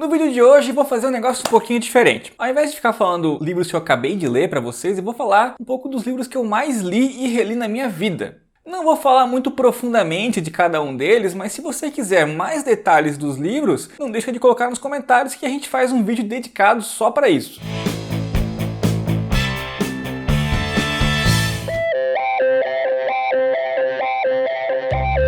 No vídeo de hoje vou fazer um negócio um pouquinho diferente. Ao invés de ficar falando livros que eu acabei de ler para vocês, eu vou falar um pouco dos livros que eu mais li e reli na minha vida. Não vou falar muito profundamente de cada um deles, mas se você quiser mais detalhes dos livros, não deixa de colocar nos comentários que a gente faz um vídeo dedicado só para isso.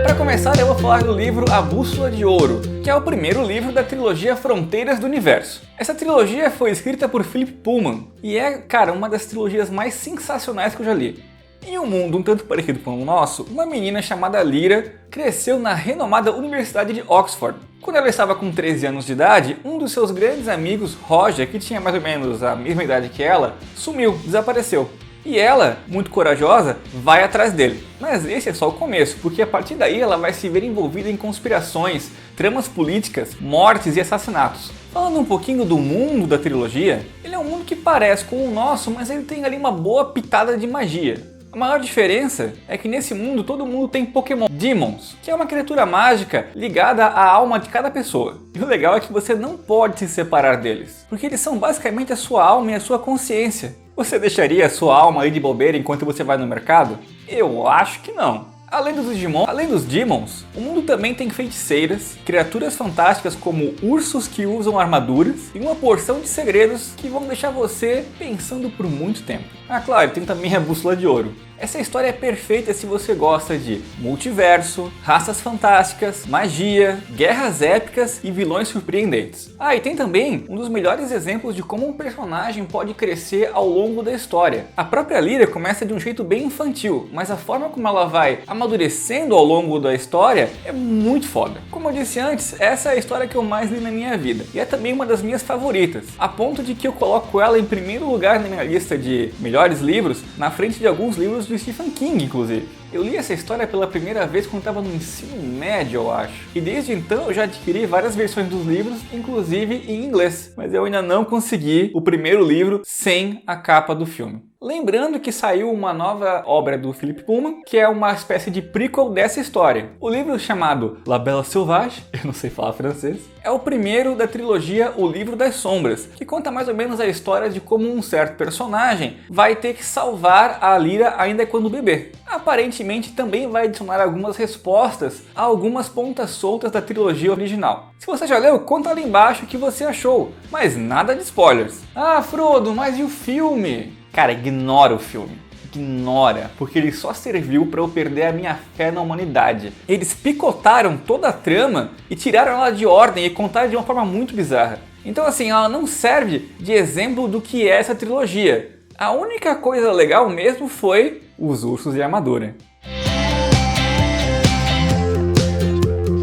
Para começar, eu vou falar do livro A Bússola de Ouro, que é o primeiro livro da trilogia Fronteiras do Universo. Essa trilogia foi escrita por Philip Pullman e é, cara, uma das trilogias mais sensacionais que eu já li. Em um mundo um tanto parecido com o nosso, uma menina chamada Lyra cresceu na renomada Universidade de Oxford. Quando ela estava com 13 anos de idade, um dos seus grandes amigos, Roger, que tinha mais ou menos a mesma idade que ela, sumiu, desapareceu. E ela, muito corajosa, vai atrás dele. Mas esse é só o começo, porque a partir daí ela vai se ver envolvida em conspirações, tramas políticas, mortes e assassinatos. Falando um pouquinho do mundo da trilogia, ele é um mundo que parece com o nosso, mas ele tem ali uma boa pitada de magia. A maior diferença é que nesse mundo todo mundo tem Pokémon Demons, que é uma criatura mágica ligada à alma de cada pessoa. E o legal é que você não pode se separar deles, porque eles são basicamente a sua alma e a sua consciência. Você deixaria a sua alma aí de bobeira enquanto você vai no mercado? Eu acho que não. Além dos Demons, o mundo também tem feiticeiras, criaturas fantásticas como ursos que usam armaduras e uma porção de segredos que vão deixar você pensando por muito tempo. Ah, claro, tem também a Bússola de Ouro. Essa história é perfeita se você gosta de multiverso, raças fantásticas, magia, guerras épicas e vilões surpreendentes. Ah, e tem também um dos melhores exemplos de como um personagem pode crescer ao longo da história. A própria Lyra começa de um jeito bem infantil, mas a forma como ela vai amadurecendo ao longo da história é muito foda. Como eu disse antes, essa é a história que eu mais li na minha vida e é também uma das minhas favoritas, a ponto de que eu coloco ela em primeiro lugar na minha lista de melhores livros, na frente de alguns livros do Stephen King, inclusive. Eu li essa história pela primeira vez quando estava no ensino médio, eu acho. E desde então eu já adquiri várias versões dos livros, inclusive em inglês. Mas eu ainda não consegui o primeiro livro sem a capa do filme. Lembrando que saiu uma nova obra do Philip Pullman, que é uma espécie de prequel dessa história. O livro chamado La Belle Sauvage, eu não sei falar francês, é o primeiro da trilogia O Livro das Sombras, que conta mais ou menos a história de como um certo personagem vai ter que salvar a Lyra ainda quando bebê. Aparentemente também vai adicionar algumas respostas a algumas pontas soltas da trilogia original. Se você já leu, conta ali embaixo o que você achou, mas nada de spoilers. Ah, Frodo, mas e o filme? Cara, ignora o filme. Ignora, porque ele só serviu para eu perder a minha fé na humanidade. Eles picotaram toda a trama e tiraram ela de ordem e contaram de uma forma muito bizarra. Então assim, ela não serve de exemplo do que é essa trilogia. A única coisa legal mesmo foi os ursos de armadura.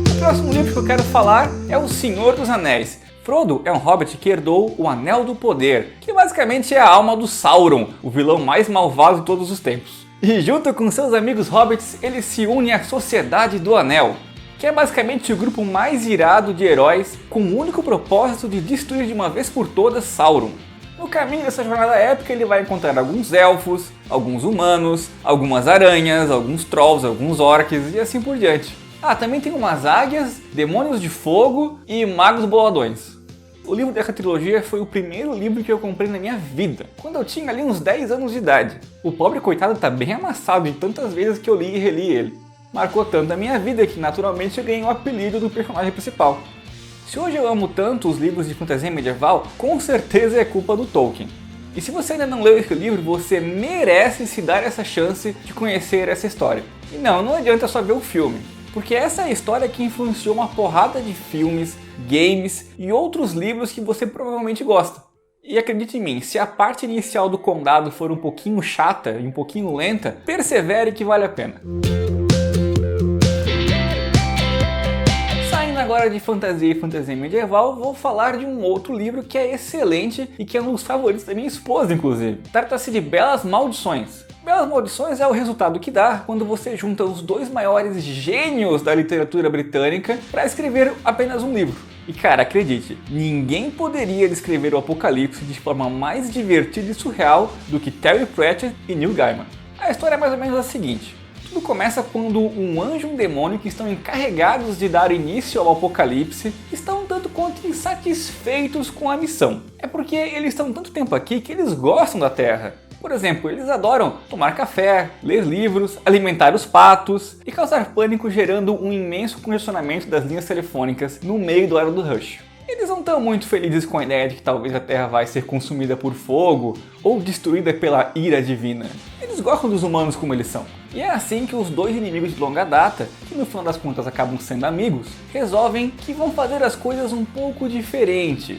O próximo livro que eu quero falar é O Senhor dos Anéis. Frodo é um hobbit que herdou o Anel do Poder, que basicamente é a alma do Sauron, o vilão mais malvado de todos os tempos. E junto com seus amigos hobbits, ele se une à Sociedade do Anel, que é basicamente o grupo mais irado de heróis com o único propósito de destruir de uma vez por todas Sauron. No caminho dessa jornada épica ele vai encontrar alguns elfos, alguns humanos, algumas aranhas, alguns trolls, alguns orcs e assim por diante. Ah, também tem umas águias, demônios de fogo e magos boladões. O livro dessa trilogia foi o primeiro livro que eu comprei na minha vida, quando eu tinha ali uns 10 anos de idade. O pobre coitado tá bem amassado de tantas vezes que eu li e reli ele. Marcou tanto a minha vida que naturalmente eu ganhei o apelido do personagem principal. Se hoje eu amo tanto os livros de fantasia medieval, com certeza é culpa do Tolkien. E se você ainda não leu esse livro, você merece se dar essa chance de conhecer essa história. E não adianta só ver o filme. Porque essa é a história que influenciou uma porrada de filmes, games e outros livros que você provavelmente gosta. E acredite em mim, se a parte inicial do Condado for um pouquinho chata e um pouquinho lenta, persevere que vale a pena. Saindo agora de fantasia e fantasia medieval, vou falar de um outro livro que é excelente e que é um dos favoritos da minha esposa, inclusive. Trata-se de Belas Maldições. Belas Maldições é o resultado que dá quando você junta os dois maiores gênios da literatura britânica para escrever apenas um livro. E cara, acredite, ninguém poderia descrever o Apocalipse de forma mais divertida e surreal do que Terry Pratchett e Neil Gaiman. A história é mais ou menos a seguinte. Tudo começa quando um anjo e um demônio que estão encarregados de dar início ao Apocalipse estão dando tanto quanto insatisfeitos com a missão. É porque eles estão tanto tempo aqui que eles gostam da Terra. Por exemplo, eles adoram tomar café, ler livros, alimentar os patos e causar pânico gerando um imenso congestionamento das linhas telefônicas no meio do Hora do Rush. Eles não estão muito felizes com a ideia de que talvez a Terra vai ser consumida por fogo ou destruída pela ira divina. Eles gostam dos humanos como eles são. E é assim que os dois inimigos de longa data, que no final das contas acabam sendo amigos, resolvem que vão fazer as coisas um pouco diferentes.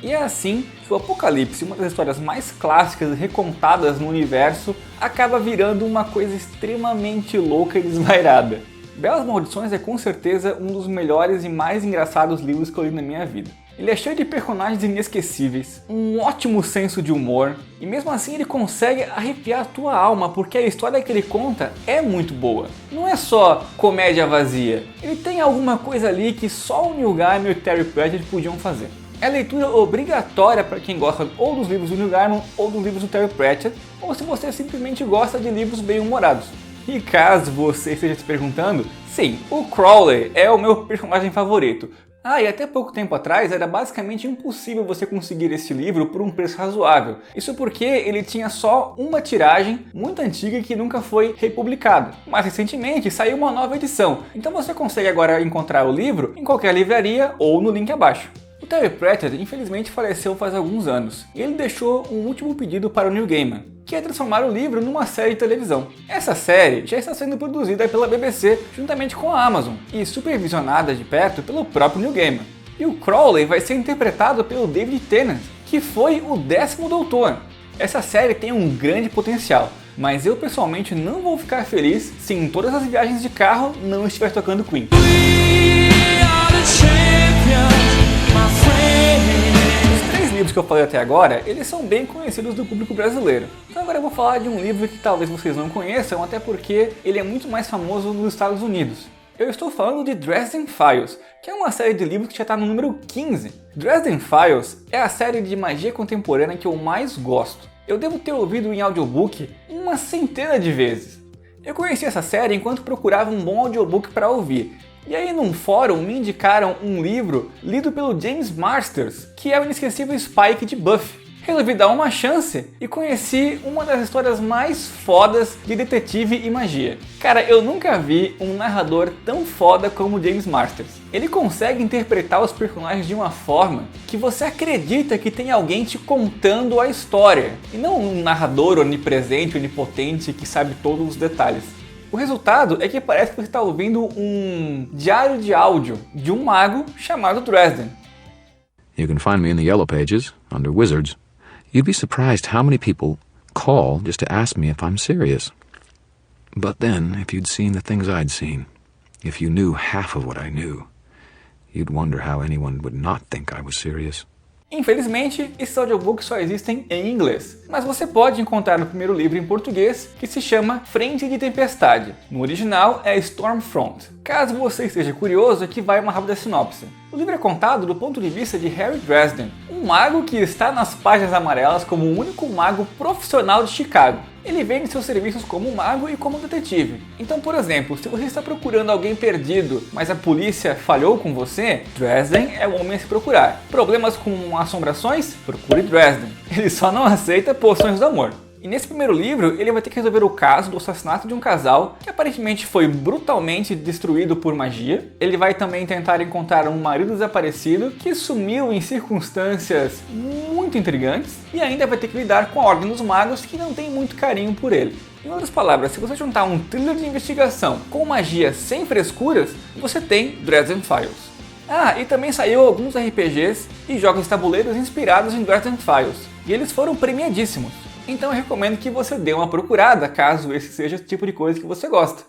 E é assim que o Apocalipse, uma das histórias mais clássicas e recontadas no universo, acaba virando uma coisa extremamente louca e desvairada. Belas Maldições é com certeza um dos melhores e mais engraçados livros que eu li na minha vida. Ele é cheio de personagens inesquecíveis, um ótimo senso de humor, e mesmo assim ele consegue arrepiar a tua alma, porque a história que ele conta é muito boa. Não é só comédia vazia, ele tem alguma coisa ali que só o Neil Gaiman e o Terry Pratchett podiam fazer. É leitura obrigatória para quem gosta ou dos livros do Neil Gaiman ou dos livros do Terry Pratchett, ou se você simplesmente gosta de livros bem-humorados. E caso você esteja se perguntando, sim, o Crowley é o meu personagem favorito. E até pouco tempo atrás era basicamente impossível você conseguir esse livro por um preço razoável. Isso porque ele tinha só uma tiragem muito antiga que nunca foi republicada. Mas recentemente saiu uma nova edição, então você consegue agora encontrar o livro em qualquer livraria ou no link abaixo. O Terry Pratchett infelizmente faleceu faz alguns anos, e ele deixou um último pedido para o Neil Gaiman, que é transformar o livro numa série de televisão. Essa série já está sendo produzida pela BBC juntamente com a Amazon e supervisionada de perto pelo próprio Neil Gaiman. E o Crowley vai ser interpretado pelo David Tennant, que foi o 10º Doutor. Essa série tem um grande potencial, mas eu pessoalmente não vou ficar feliz se em todas as viagens de carro não estiver tocando Queen. Os 3 livros que eu falei até agora, eles são bem conhecidos do público brasileiro. Então agora eu vou falar de um livro que talvez vocês não conheçam, até porque ele é muito mais famoso nos Estados Unidos. Eu estou falando de Dresden Files, que é uma série de livros que já está no número 15. Dresden Files é a série de magia contemporânea que eu mais gosto. Eu devo ter ouvido em audiobook uma centena de vezes. Eu conheci essa série enquanto procurava um bom audiobook para ouvir. E aí num fórum me indicaram um livro lido pelo James Marsters, que é o inesquecível Spike de Buffy. Resolvi dar uma chance e conheci uma das histórias mais fodas de detetive e magia. Cara, eu nunca vi um narrador tão foda como o James Marsters. Ele consegue interpretar os personagens de uma forma que você acredita que tem alguém te contando a história, e não um narrador onipresente, onipotente que sabe todos os detalhes. O resultado é que parece que você está ouvindo um diário de áudio de um mago chamado Dresden. You can find me in the Yellow Pages, under Wizards. You'd be surprised how many people call just to ask me if I'm serious. But then, if you'd seen the things I'd seen, if you knew half of what I knew, you'd wonder how anyone would not think I was serious. Infelizmente, esses audiobooks só existem em inglês, mas você pode encontrar no primeiro livro em português, que se chama Frente de Tempestade. No original é Stormfront. Caso você esteja curioso, aqui vai uma rápida sinopse. O livro é contado do ponto de vista de Harry Dresden, um mago que está nas páginas amarelas como o único mago profissional de Chicago. Ele vende seus serviços como mago e como detetive. Então, por exemplo, se você está procurando alguém perdido, mas a polícia falhou com você, Dresden é o homem a se procurar. Problemas com assombrações? Procure Dresden. Ele só não aceita poções do amor. E nesse primeiro livro, ele vai ter que resolver o caso do assassinato de um casal que aparentemente foi brutalmente destruído por magia. Ele vai também tentar encontrar um marido desaparecido que sumiu em circunstâncias muito intrigantes e ainda vai ter que lidar com a Ordem dos Magos, que não tem muito carinho por ele. Em outras palavras, se você juntar um thriller de investigação com magia sem frescuras, você tem Dresden Files. E também saiu alguns RPGs e jogos de tabuleiros inspirados em Dresden Files, e eles foram premiadíssimos. Então eu recomendo que você dê uma procurada, caso esse seja o tipo de coisa que você gosta.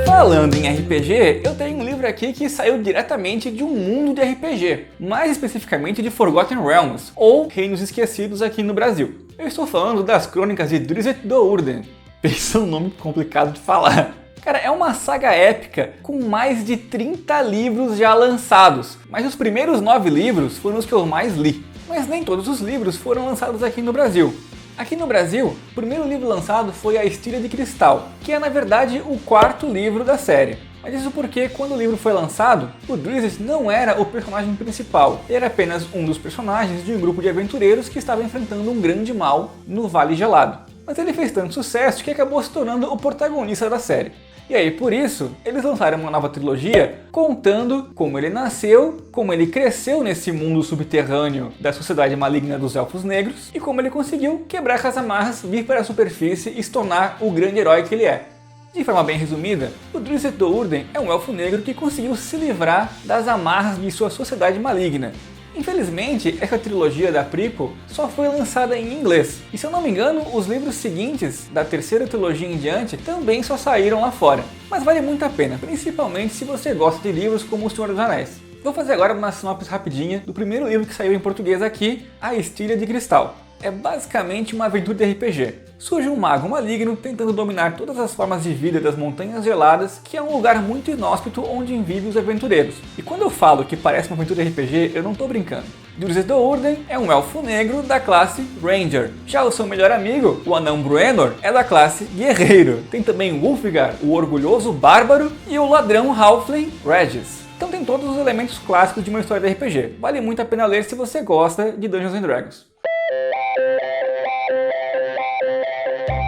Falando em RPG, eu tenho um livro aqui que saiu diretamente de um mundo de RPG, mais especificamente de Forgotten Realms, ou Reinos Esquecidos aqui no Brasil. Eu estou falando das Crônicas de Drizzt Do'Urden. Pensa um nome complicado de falar. Cara, é uma saga épica com mais de 30 livros já lançados, mas os primeiros 9 livros foram os que eu mais li. Mas nem todos os livros foram lançados aqui no Brasil. Aqui no Brasil, o primeiro livro lançado foi A Estilha de Cristal, que é na verdade o 4º livro da série. Mas isso porque quando o livro foi lançado, o Drizzt não era o personagem principal, ele era apenas um dos personagens de um grupo de aventureiros que estava enfrentando um grande mal no Vale Gelado. Mas ele fez tanto sucesso que acabou se tornando o protagonista da série. E aí, por isso, eles lançaram uma nova trilogia contando como ele nasceu, como ele cresceu nesse mundo subterrâneo da sociedade maligna dos Elfos Negros e como ele conseguiu quebrar as amarras, vir para a superfície e se tornar o grande herói que ele é. De forma bem resumida, o Drizzt Do'Urden é um elfo negro que conseguiu se livrar das amarras de sua sociedade maligna. Infelizmente, essa trilogia da prequel só foi lançada em inglês, e se eu não me engano, os livros seguintes, da terceira trilogia em diante, também só saíram lá fora. Mas vale muito a pena, principalmente se você gosta de livros como O Senhor dos Anéis. Vou fazer agora uma sinopse rapidinha do primeiro livro que saiu em português aqui, A Estilha de Cristal. É basicamente uma aventura de RPG. Surge um mago maligno tentando dominar todas as formas de vida das Montanhas Geladas, que é um lugar muito inóspito onde vivem os aventureiros. E quando eu falo que parece uma aventura de RPG, eu não estou brincando. Drizzt Do'Urden é um elfo negro da classe Ranger. Já o seu melhor amigo, o anão Bruenor, é da classe Guerreiro. Tem também o Ulfgar, o orgulhoso bárbaro, e o ladrão Halfling Regis. Então tem todos os elementos clássicos de uma história de RPG. Vale muito a pena ler se você gosta de Dungeons & Dragons.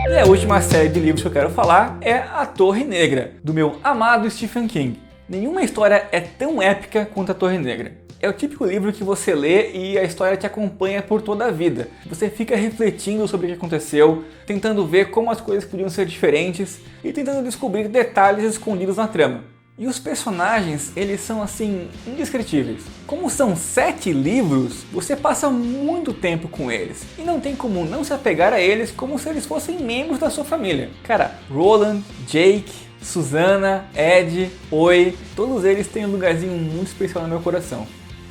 E a última série de livros que eu quero falar é A Torre Negra, do meu amado Stephen King. Nenhuma história é tão épica quanto A Torre Negra. É o típico livro que você lê e a história te acompanha por toda a vida. Você fica refletindo sobre o que aconteceu, tentando ver como as coisas podiam ser diferentes e tentando descobrir detalhes escondidos na trama. E os personagens, eles são assim, indescritíveis. Como são 7 livros, você passa muito tempo com eles. E não tem como não se apegar a eles como se eles fossem membros da sua família. Cara, Roland, Jake, Susana, Ed, Oi, todos eles têm um lugarzinho muito especial no meu coração.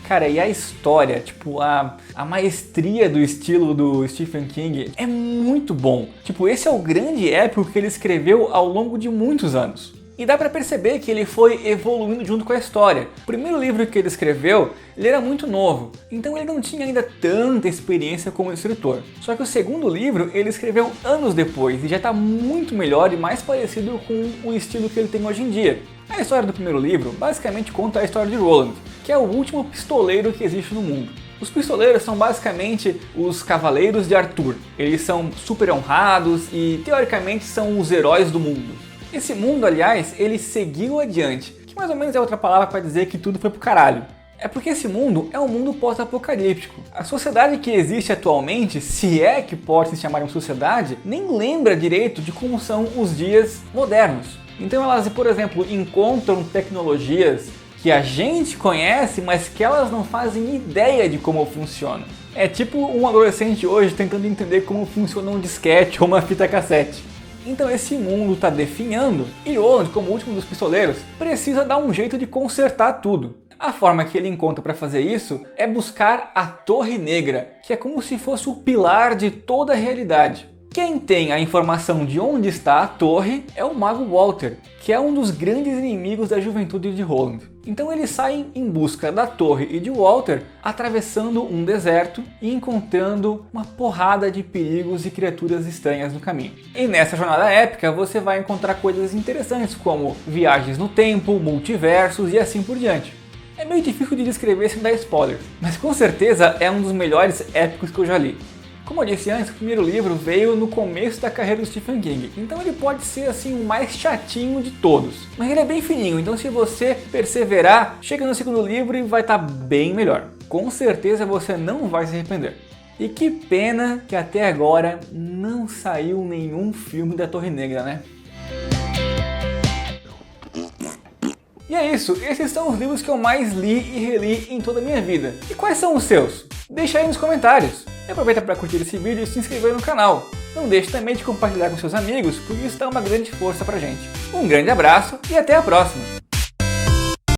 Cara, e a história, tipo, a maestria do estilo do Stephen King é muito bom. Tipo, esse é o grande épico que ele escreveu ao longo de muitos anos. E dá pra perceber que ele foi evoluindo junto com a história. O primeiro livro que ele escreveu, ele era muito novo, então ele não tinha ainda tanta experiência como escritor. Só que o segundo livro ele escreveu anos depois e já está muito melhor e mais parecido com o estilo que ele tem hoje em dia. A história do primeiro livro basicamente conta a história de Roland, que é o último pistoleiro que existe no mundo. Os pistoleiros são basicamente os cavaleiros de Arthur. Eles são super honrados e teoricamente são os heróis do mundo. Esse mundo, aliás, ele seguiu adiante, que mais ou menos é outra palavra para dizer que tudo foi pro caralho. É porque esse mundo é um mundo pós-apocalíptico. A sociedade que existe atualmente, se é que pode se chamar de uma sociedade, nem lembra direito de como são os dias modernos. Então elas, por exemplo, encontram tecnologias que a gente conhece, mas que elas não fazem ideia de como funcionam. É tipo um adolescente hoje tentando entender como funciona um disquete ou uma fita cassete. Então esse mundo está definhando e Roland, como último dos pistoleiros, precisa dar um jeito de consertar tudo. A forma que ele encontra para fazer isso é buscar a Torre Negra, que é como se fosse o pilar de toda a realidade. Quem tem a informação de onde está a torre é o mago Walter, que é um dos grandes inimigos da juventude de Roland. Então eles saem em busca da torre e de Walter, atravessando um deserto e encontrando uma porrada de perigos e criaturas estranhas no caminho. E nessa jornada épica você vai encontrar coisas interessantes como viagens no tempo, multiversos e assim por diante. É meio difícil de descrever sem dar spoilers, mas com certeza é um dos melhores épicos que eu já li. Como eu disse antes, o primeiro livro veio no começo da carreira do Stephen King, então ele pode ser assim o mais chatinho de todos. Mas ele é bem fininho, então se você perseverar, chega no segundo livro e vai estar bem melhor. Com certeza você não vai se arrepender. E que pena que até agora não saiu nenhum filme da Torre Negra, né? E é isso, esses são os livros que eu mais li e reli em toda a minha vida. E quais são os seus? Deixa aí nos comentários. E aproveita para curtir esse vídeo e se inscrever no canal. Não deixe também de compartilhar com seus amigos, porque isso dá uma grande força pra gente. Um grande abraço e até a próxima!